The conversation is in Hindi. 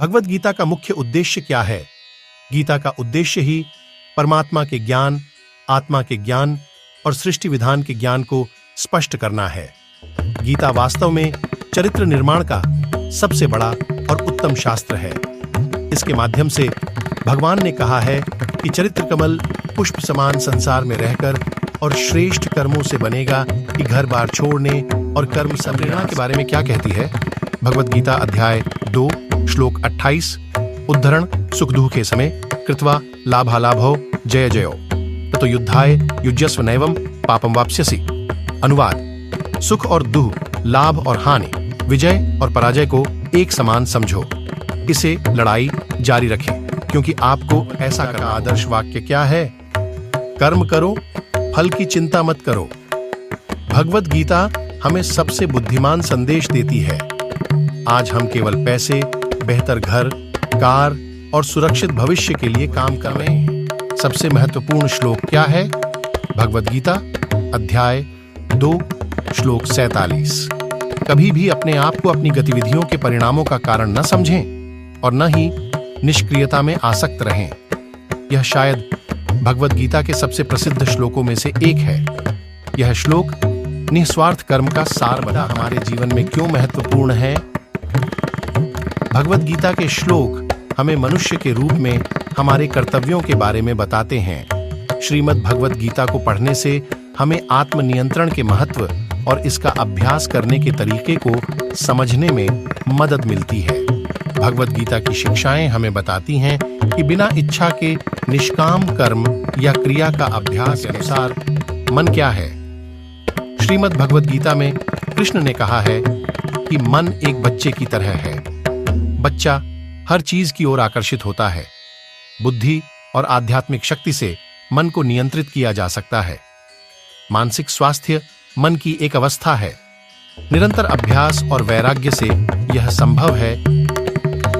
भगवद गीता का मुख्य उद्देश्य क्या है? गीता का उद्देश्य ही परमात्मा के ज्ञान, आत्मा के ज्ञान और सृष्टि विधान के ज्ञान को स्पष्ट करना है। गीता वास्तव में चरित्र निर्माण का सबसे बड़ा और उत्तम शास्त्र है। इसके माध्यम से भगवान ने कहा है कि चरित्र कमल पुष्प समान संसार में रहकर और श्रेष्ठ कर्मों से बनेगा कि घर बार छोड़ने और कर्म संप्रेरणा के बारे में क्या कहती है? भगवद गीता अध्याय 2 श्लोक 28 उद्धरण सुख दुखे समय कृत्वा लाभालाभो जय जयो ततो युद्धाय युज्यस्व नैवं पापम वाप्स्यसि। अनुवाद: सुख और दुख, लाभ और हानि, विजय और पराजय को एक समान समझो, इसे लड़ाई जारी रखें, क्योंकि आपको ऐसा करना। आदर्श वाक्य क्या है? कर्म करो, फल की चिंता मत करो। भगवद गीता हमें सबसे बुद्धिमान संदेश देती है। आज हम केवल पैसे, बेहतर घर, कार और सुरक्षित भविष्य के लिए काम कर रहे हैं। सबसे महत्वपूर्ण श्लोक क्या है? भगवद गीता अध्याय 2 श्लोक 47। कभी भी अपने आप को अपनी गतिविधियों के परिणामों का कारण न समझें और न ही निष्क्रियता में आसक्त रहें। यह शायद भगवद गीता के सबसे प्रसिद्ध श्लोकों में से एक है। यह श्लोक निस्वार्थ कर्म का सार बता हमारे जीवन में क्यों महत्वपूर्ण है। भगवद गीता के श्लोक हमें मनुष्य के रूप में हमारे कर्तव्यों के बारे में बताते हैं। श्रीमद् भगवद गीता को पढ़ने से हमें आत्मनियंत्रण के महत्व और इसका अभ्यास करने के तरीके को समझने में मदद मिलती है। भगवद गीता की शिक्षाएं हमें बताती हैं कि बिना इच्छा के निष्काम कर्म या क्रिया का अभ्यास के अनुसार मन क्या है। श्रीमद् भगवद गीता में कृष्ण ने कहा है कि मन एक बच्चे की तरह है। बच्चा हर चीज की ओर आकर्षित होता है। बुद्धि और आध्यात्मिक शक्ति से मन को नियंत्रित किया जा सकता है। मानसिक स्वास्थ्य मन की एक अवस्था है। निरंतर अभ्यास और वैराग्य से यह संभव है